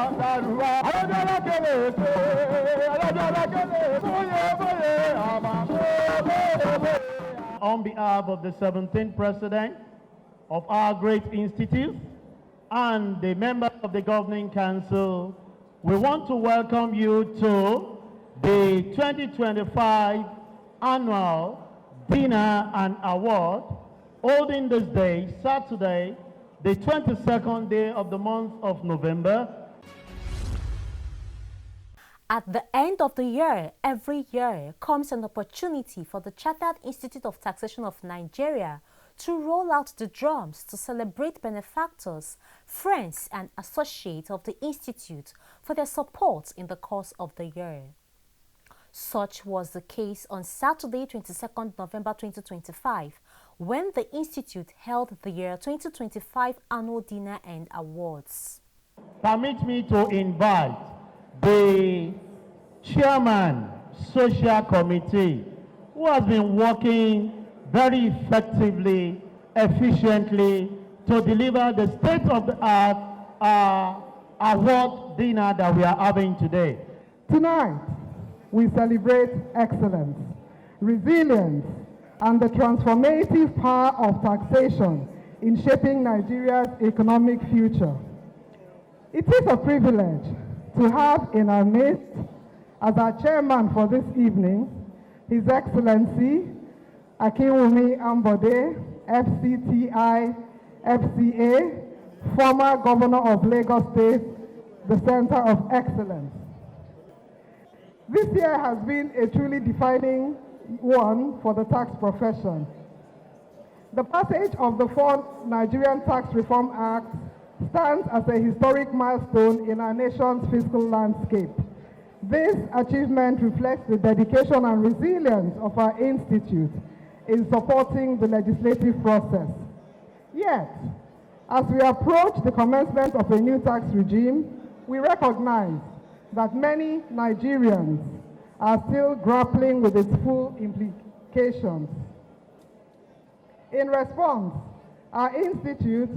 On behalf of the 17th President of our great institute and the members of the Governing Council, we want to welcome you to the 2025 Annual Dinner and Award, holding this day, Saturday, the 22nd day of the month of November. At the end of the year, every year comes an opportunity for the Chartered Institute of Taxation of Nigeria to roll out the drums to celebrate benefactors, friends and associates of the Institute for their support in the course of the year. Such was the case on Saturday, 22nd November 2025, when the Institute held the year 2025 Annual Dinner and Awards. Permit me to invite the Chairman, Social Committee, who has been working very effectively, efficiently, to deliver the state-of-the-art award dinner that we are having today. Tonight, we celebrate excellence, resilience, and the transformative power of taxation in shaping Nigeria's economic future. It is a privilege to have in our midst, as our chairman for this evening, His Excellency Akinwumi Ambode, FCTI, FCA, former Governor of Lagos State, the Center of Excellence. This year has been a truly defining one for the tax profession. The passage of the fourth Nigerian Tax Reform Act stands as a historic milestone in our nation's fiscal landscape. This achievement reflects the dedication and resilience of our institute in supporting the legislative process. Yet, as we approach the commencement of a new tax regime, we recognize that many Nigerians are still grappling with its full implications. In response, our institute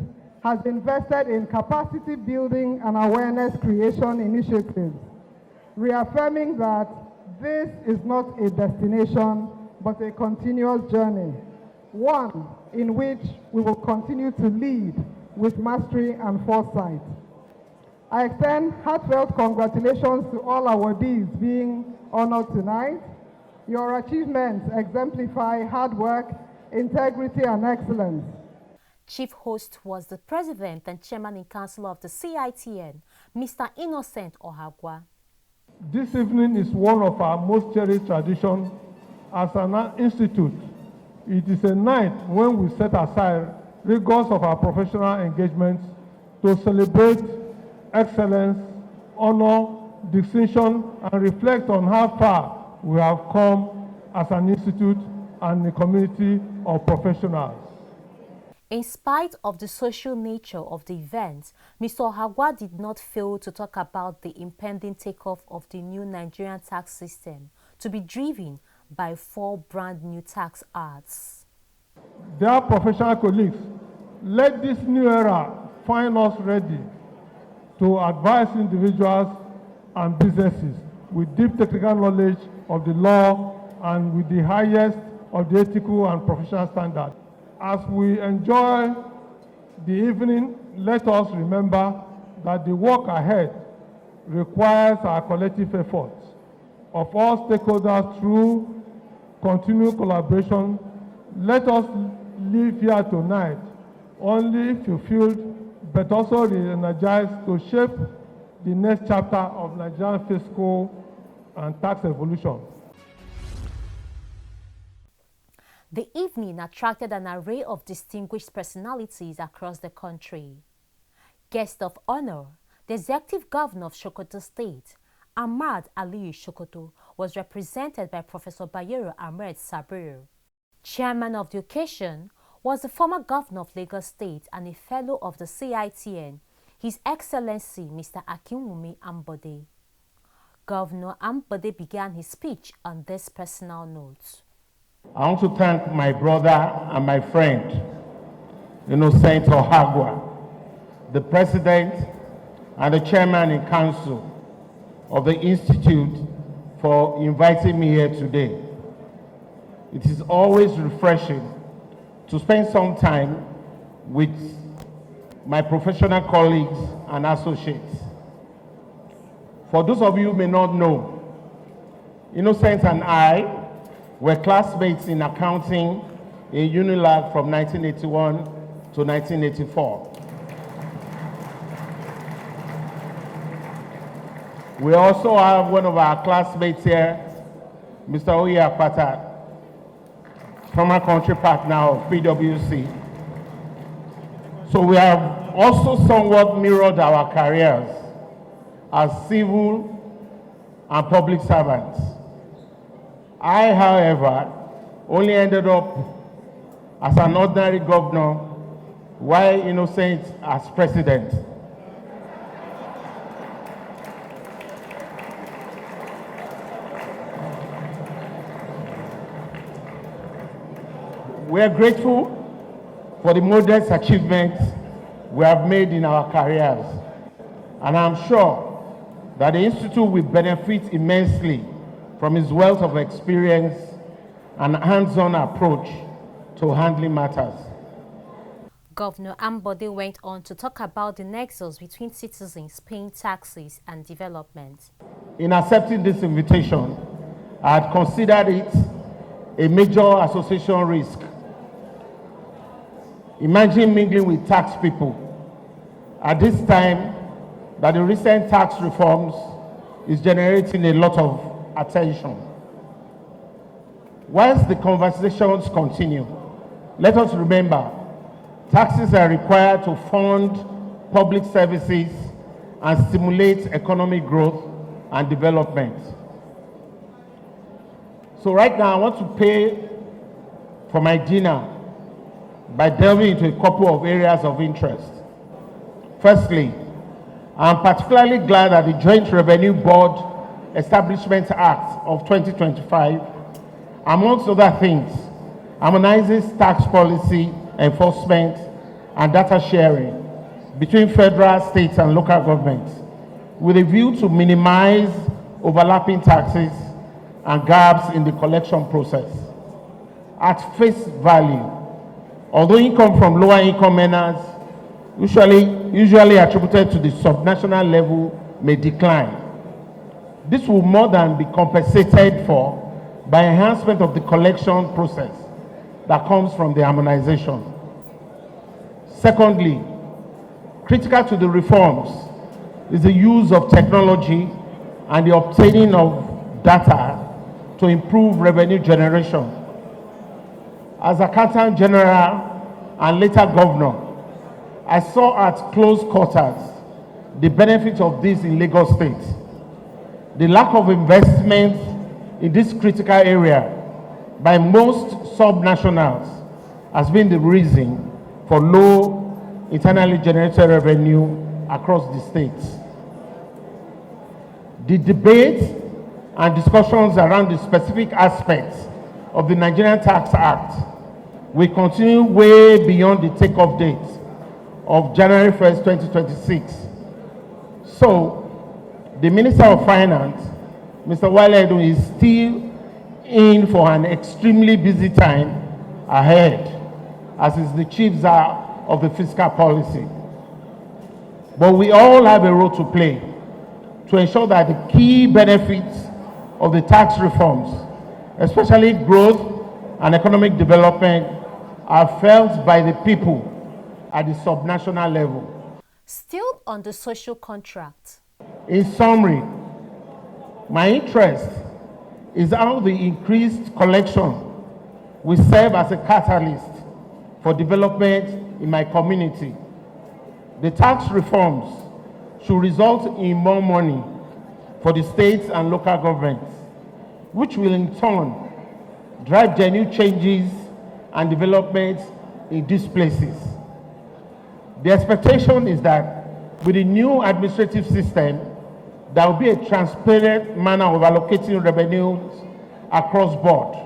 has invested in capacity building and awareness creation initiatives, reaffirming that this is not a destination but a continuous journey, one in which we will continue to lead with mastery and foresight. I extend heartfelt congratulations to all awardees being honored tonight. Your achievements exemplify hard work, integrity, and excellence. Chief host was the President and Chairman in Council of the CITN, Mr. Innocent Ohagwa. This evening is one of our most cherished traditions as an institute. It is a night when we set aside rigors of our professional engagements to celebrate excellence, honor, distinction, and reflect on how far we have come as an institute and a community of professionals. In spite of the social nature of the event, Mr. Ohagwa did not fail to talk about the impending takeoff of the new Nigerian tax system to be driven by 4 brand new tax acts. Dear professional colleagues, let this new era find us ready to advise individuals and businesses with deep technical knowledge of the law and with the highest of the ethical and professional standards. As we enjoy the evening, let us remember that the work ahead requires our collective efforts of all stakeholders through continued collaboration. Let us leave here tonight only fulfilled but also re-energized to shape the next chapter of Nigerian fiscal and tax evolution. The evening attracted an array of distinguished personalities across the country. Guest of honor, the Executive Governor of Sokoto State, Ahmad Aliyu Sokoto, was represented by Professor Bayero Ahmed Sabir. Chairman of the occasion was the former Governor of Lagos State and a Fellow of the CITN, His Excellency Mr. Akinwumi Ambode. Governor Ambode began his speech on this personal note. I want to thank my brother and my friend, Innocent Ohagwa, the President, and the chairman in council of the Institute for inviting me here today. It is always refreshing to spend some time with my professional colleagues and associates. For those of you who may not know, Innocent and I were classmates in accounting in Unilag from 1981 to 1984. We also have one of our classmates here, Mr. Oye Akpata, former country partner of PwC. So we have also somewhat mirrored our careers as civil and public servants. I, however, only ended up as an ordinary governor while Innocent as president. We are grateful for the modest achievements we have made in our careers, and I'm sure that the Institute will benefit immensely from his wealth of experience and hands-on approach to handling matters. Governor Ambode went on to talk about the nexus between citizens paying taxes and development. In accepting this invitation, I had considered it a major association risk. Imagine mingling with tax people at this time that the recent tax reforms is generating a lot of attention. Whilst the conversations continue, let us remember taxes are required to fund public services and stimulate economic growth and development. So right now I want to pay for my dinner by delving into a couple of areas of interest. Firstly, I'm particularly glad that the Joint Revenue Board Establishment Act of 2025, amongst other things, harmonizes tax policy, enforcement, and data sharing between federal, state, and local governments with a view to minimize overlapping taxes and gaps in the collection process. At face value, although income from lower income earners, usually attributed to the subnational level, may decline, this will more than be compensated for by enhancement of the collection process that comes from the harmonization. Secondly, critical to the reforms is the use of technology and the obtaining of data to improve revenue generation. As Accountant General and later Governor, I saw at close quarters the benefit of this in Lagos State. The lack of investment in this critical area by most subnationals has been the reason for low internally generated revenue across the states. The debate and discussions around the specific aspects of the Nigerian Tax Act will continue way beyond the take-off date of January 1st, 2026. So, the Minister of Finance, Mr. Wale, is still in for an extremely busy time ahead, as is the chief czar of the fiscal policy. But we all have a role to play to ensure that the key benefits of the tax reforms, especially growth and economic development, are felt by the people at the subnational level. Still on the social contract. In summary, my interest is how the increased collection will serve as a catalyst for development in my community. The tax reforms should result in more money for the states and local governments, which will in turn drive genuine changes and development in these places. The expectation is that with the new administrative system, there will be a transparent manner of allocating revenues across board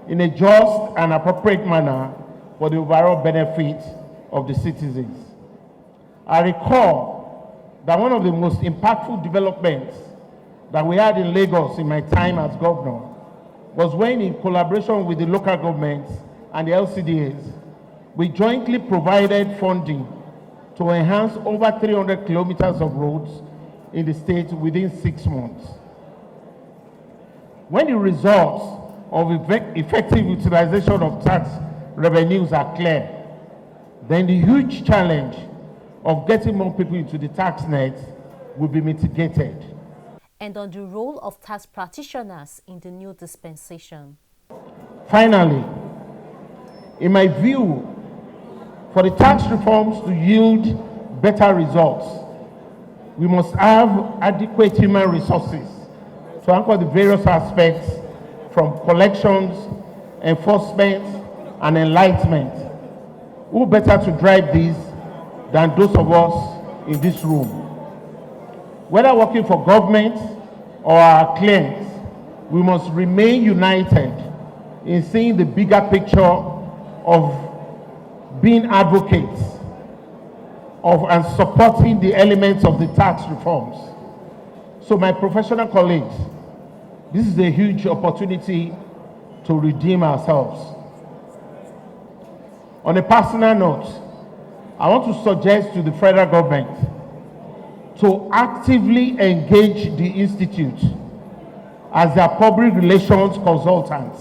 in a just and appropriate manner for the overall benefit of the citizens. I recall that one of the most impactful developments that we had in Lagos in my time as governor was when, in collaboration with the local governments and the LCDAs, we jointly provided funding to enhance over 300 kilometers of roads in the state within 6 months. When the results of effective utilization of tax revenues are clear, then the huge challenge of getting more people into the tax net will be mitigated. And on the role of tax practitioners in the new dispensation. Finally, in my view, for the tax reforms to yield better results, we must have adequate human resources to anchor the various aspects from collections, enforcement, and enlightenment. Who better to drive these than those of us in this room? Whether working for government or our clients, we must remain united in seeing the bigger picture of being advocates of and supporting the elements of the tax reforms. So my professional colleagues, this is a huge opportunity to redeem ourselves. On a personal note, I want to suggest to the federal government to actively engage the Institute as their public relations consultants,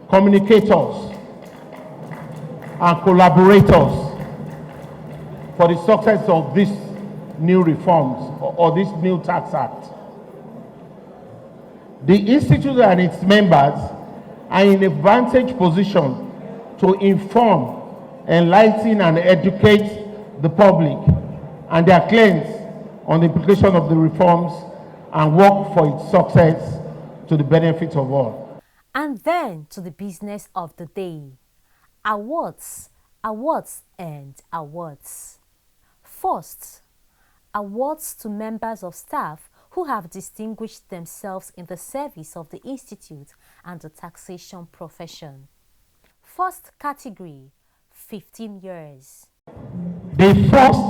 communicators, and collaborators for the success of these new reforms or this new tax act. The Institute and its members are in a vantage position to inform, enlighten, and educate the public and their clients on the implication of the reforms and work for its success to the benefit of all. And then to the business of the day. Awards, awards, and awards. First, awards to members of staff who have distinguished themselves in the service of the Institute and the taxation profession. First category, 15 years. The first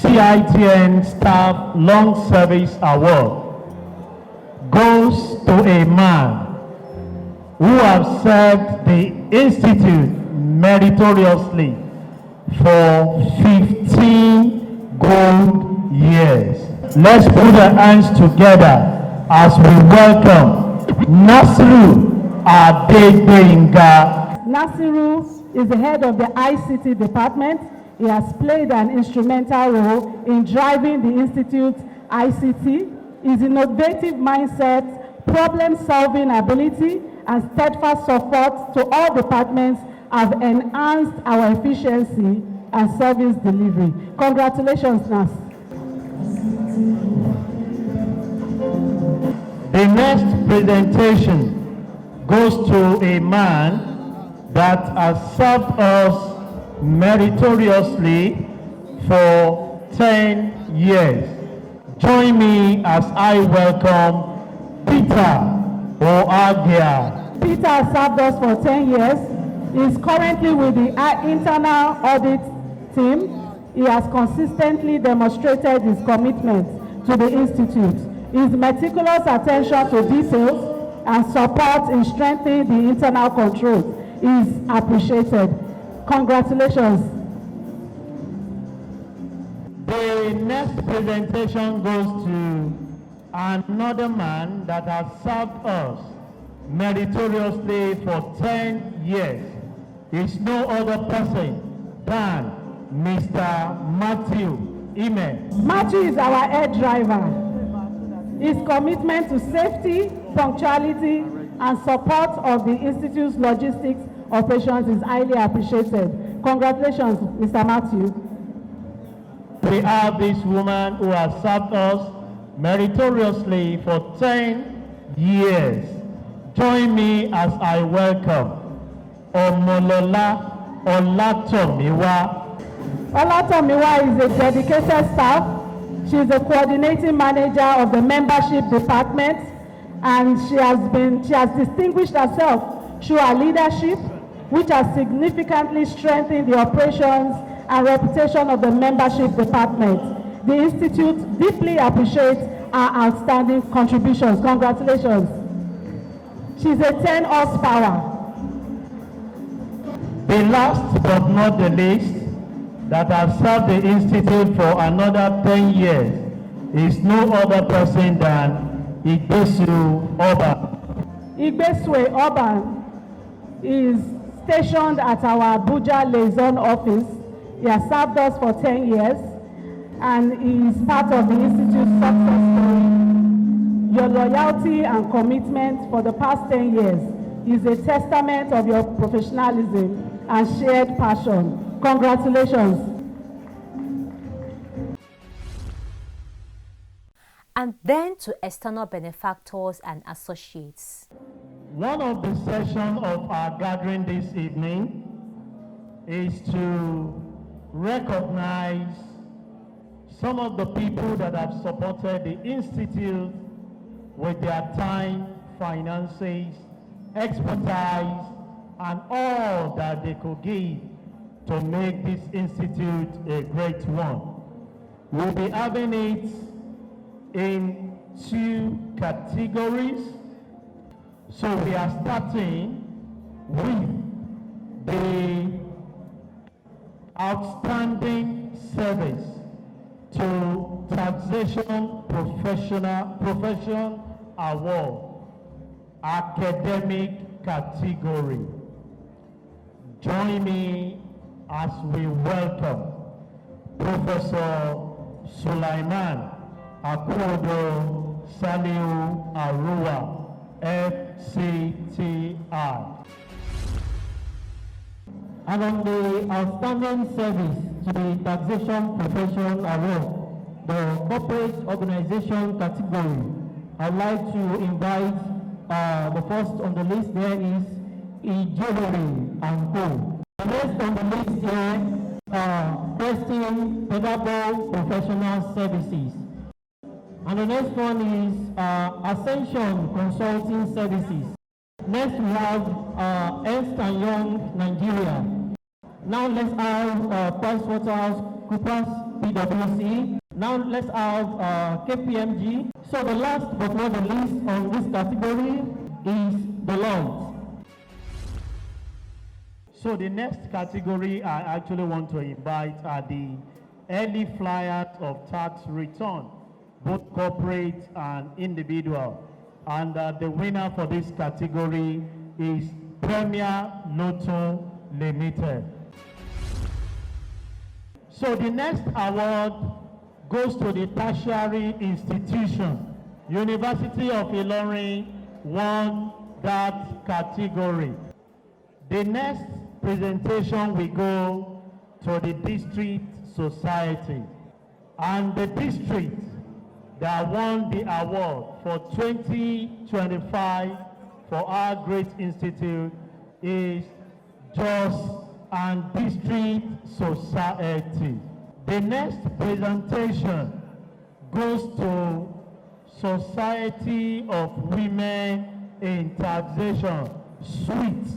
CITN Staff Long Service Award goes to a man who has served the Institute meritoriously for 15 gold years. Let's put our hands together as we welcome Nasiru Adedeinga. Nasiru is the head of the ICT department. He has played an instrumental role in driving the Institute's ICT. His innovative mindset, problem-solving ability, and steadfast support to all departments have enhanced our efficiency and service delivery. Congratulations, Nas. The next presentation goes to a man that has served us meritoriously for 10 years. Join me as I welcome Peter Oagia. Peter has served us for 10 years. He is currently with the internal audit team. He has consistently demonstrated his commitment to the Institute. His meticulous attention to details and support in strengthening the internal controls is appreciated. Congratulations. The next presentation goes to another man that has served us meritoriously for 10 years. Is no other person than Mr. Matthew Ime. Matthew is our head driver. His commitment to safety, punctuality, and support of the Institute's logistics operations is highly appreciated. Congratulations, Mr. Matthew. We have this woman who has served us meritoriously for 10 years. Join me as I welcome Omolola Olatomiwa. Olatomiwa is a dedicated staff. She is the coordinating manager of the membership department, and she has distinguished herself through her leadership, which has significantly strengthened the operations and reputation of the membership department. The Institute deeply appreciates our outstanding contributions. Congratulations. She's a 10 horsepower. The last but not the least, that has served the Institute for another 10 years is no other person than Igbesu Oba. Igbesue Oba is stationed at our Abuja liaison office. He has served us for 10 years and is part of the Institute's success story. Your loyalty and commitment for the past 10 years is a testament of your professionalism and shared passion. Congratulations. And then to external benefactors and associates. One of the sessions of our gathering this evening is to recognize some of the people that have supported the Institute with their time, finances, expertise, and all that they could give to make this Institute a great one. We'll be having it in 2 categories. So we are starting with the outstanding service to taxation profession award, academic category. Join me as we welcome Professor Sulaiman Akuodo Saliu Arua, FCTI. And on the outstanding service to the taxation profession award, the corporate organization category, I'd like to invite the first on the list there is Ijewori and Co. The next on the list here, Preston Pedable Professional Services. And the next one is Ascension Consulting Services. Next we have Ernst & Young Nigeria. Now let's have PricewaterhouseCoopers PwC. Now let's have KPMG. So the last but not the least on this category is Deloitte. So the next category I actually want to invite are the early flyers of tax return, both corporate and individual. And the winner for this category is Premier Lotto Limited. So the next award goes to the tertiary institution. University of Ilorin won that category. The next presentation will go to the district society. And the district that won the award for 2025 for our great institute is Jos and District Society. The next presentation goes to Society of Women in Taxation, Suite.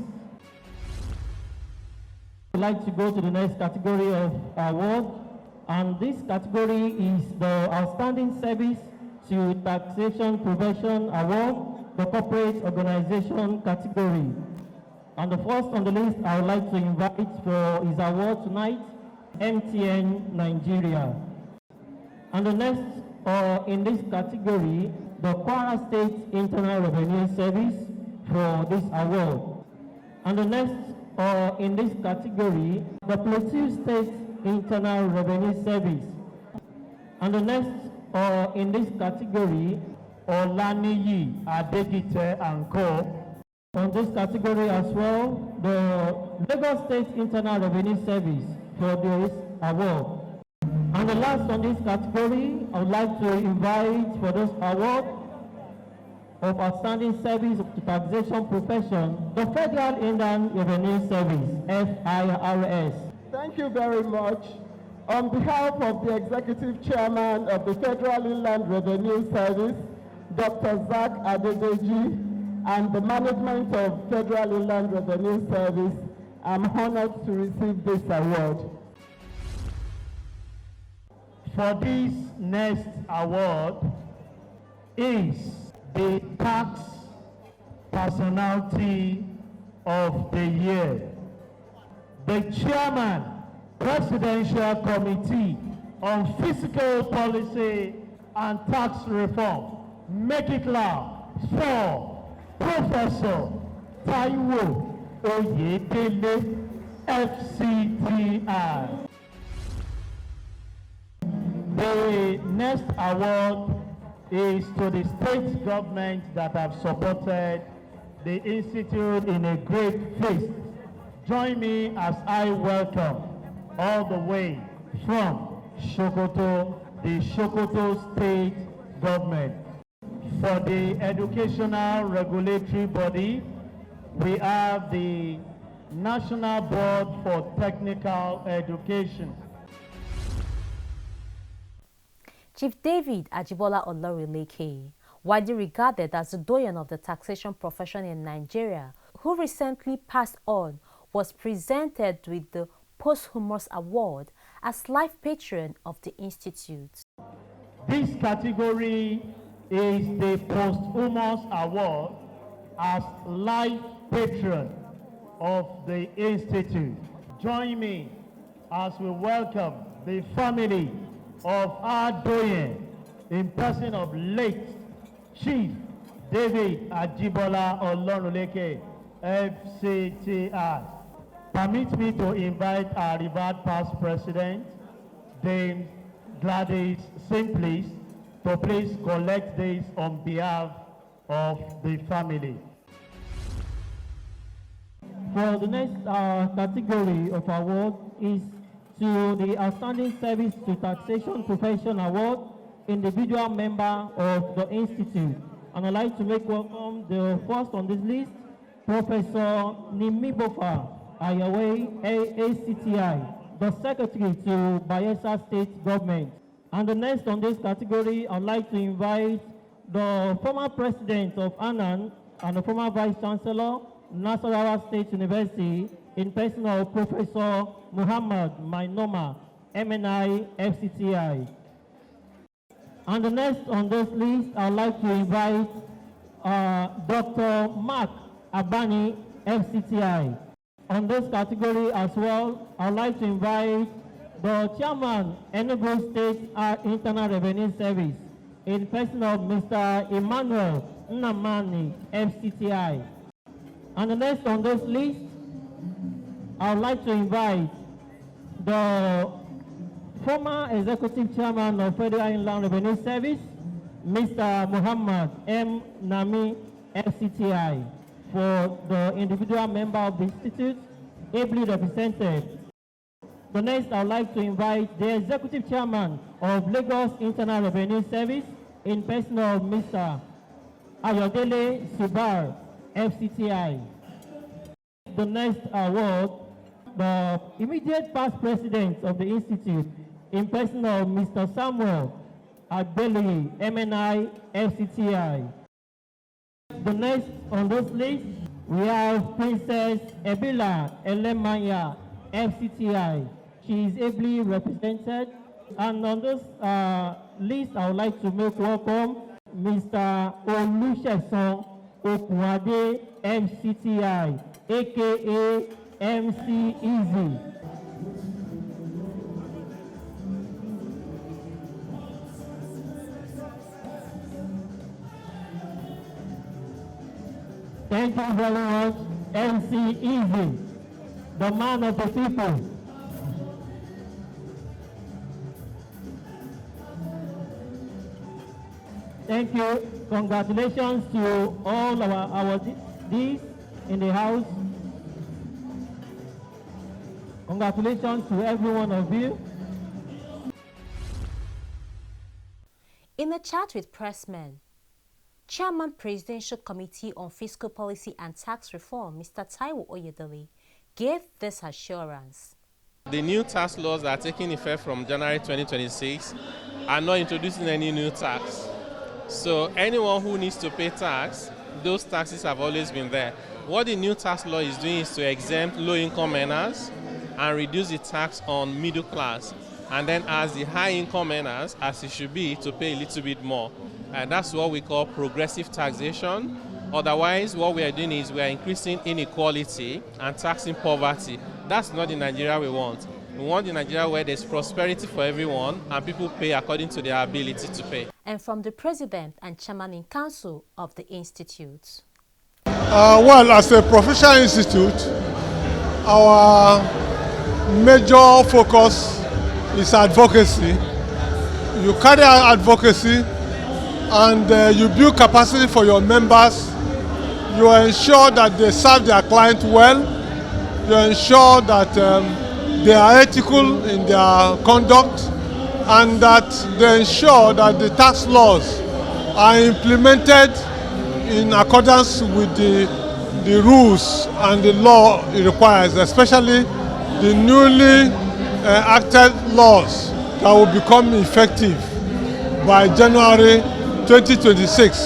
I'd like to go to the next category of award, and this category is the Outstanding Service to Taxation Profession Award, the Corporate Organization category. And the first on the list I would like to invite for his award tonight, MTN Nigeria. And the next in this category, the Kwara State Internal Revenue Service for this award. And the next in this category, the Plateau State Internal Revenue Service. And the next in this category, Olaniyi Adegite and Co. On this category as well, the Lagos State Internal Revenue Service for this award. And the last on this category, I would like to invite for this award of Outstanding Service to Taxation Profession, the Federal Inland Revenue Service, FIRS. Thank you very much. On behalf of the Executive Chairman of the Federal Inland Revenue Service, Dr. Zach Adedeji, and the management of Federal Inland Revenue Service, I'm honored to receive this award. for this next award is the Tax Personality of the Year. The Chairman, Presidential Committee on Fiscal Policy and Tax Reform, make it loud for Professor Taiwo Oyedele, FCTI. The next award is to the state government that have supported the Institute in a great feast. Join me as I welcome all the way from Sokoto, the Sokoto State Government. For the educational regulatory body, we have the National Board for Technical Education. Chief David Ajibola Olorileke, widely regarded as the doyen of the taxation profession in Nigeria, who recently passed on, was presented with the posthumous award as life patron of the Institute. This category is the posthumous award as life patron of the Institute. Join me as we welcome the family of our doyen in person of late Chief David Ajibola Olorileke, FCTI. Permit me to invite our revered past president, Dame Gladys Simplis, to please collect this on behalf of the family. For the next category of award is to the Outstanding Service to Taxation Profession Award, individual member of the Institute. And I'd like to make welcome the first on this list, Professor Nimibofa Ayawe, ACTI, the Secretary to Bayelsa State Government. And the next on this category, I'd like to invite the former President of ANAN and the former Vice Chancellor, Nasarawa State University, in person of Professor Muhammad Mainoma, MNI, FCTI. And the next on this list, I'd like to invite Dr. Mark Abani, FCTI. On this category as well, I'd like to invite the Chairman, Enugu State Internal Revenue Service, in person of Mr. Emmanuel Nnamani, FCTI. And the next on this list, I would like to invite the former Executive Chairman of Federal Inland Revenue Service, Mr. Muhammad M. Nami, FCTI, for the individual member of the Institute, ably represented. The next, I would like to invite the Executive Chairman of Lagos Internal Revenue Service, in person of Mr. Ayodele Subar, FCTI. The next award, the immediate past president of the Institute, in person of Mr. Samuel Adbeli, MNI, FCTI. The next on this list, we have Princess Ebila Elemanya, FCTI. She is ably represented. And on this list, I would like to make welcome Mr. Olusegun Okuade, FCTI, aka MC Easy. Thank you very much, MC Easy, the man of the people. Thank you. Congratulations to all our awardees in the house. Congratulations to every one of you. In a chat with pressmen, Chairman Presidential Committee on Fiscal Policy and Tax Reform, Mr. Taiwo Oyedele, gave this assurance. The new tax laws that are taking effect from January 2026 are not introducing any new tax. So anyone who needs to pay tax, those taxes have always been there. What the new tax law is doing is to exempt low-income earners and reduce the tax on middle class. and then as the high income earners, as it should be, to pay a little bit more. And that's what we call progressive taxation. Otherwise, what we are doing is we are increasing inequality and taxing poverty. That's not the Nigeria we want. We want the Nigeria where there's prosperity for everyone and people pay according to their ability to pay. And from the President and Chairman in Council of the Institute. Well, as a professional institute, our major focus is advocacy. You carry out advocacy and you build capacity for your members. You ensure that they serve their client well. You ensure that they are ethical in their conduct, and that they ensure that the tax laws are implemented in accordance with the rules and the law it requires, especially the newly acted laws that will become effective by January 2026.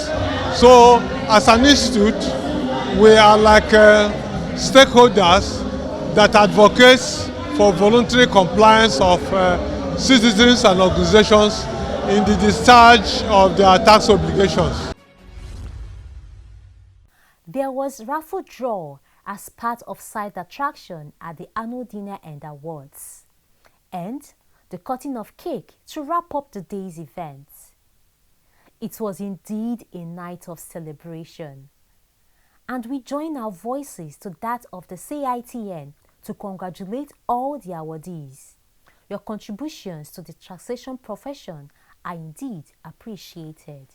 So as an institute, we are like stakeholders that advocates for voluntary compliance of citizens and organizations in the discharge of their tax obligations. There was raffle draw as part of side attraction at the annual dinner and awards, and the cutting of cake to wrap up the day's event. It was indeed a night of celebration, and we join our voices to that of the CITN to congratulate all the awardees. Your contributions to the taxation profession are indeed appreciated.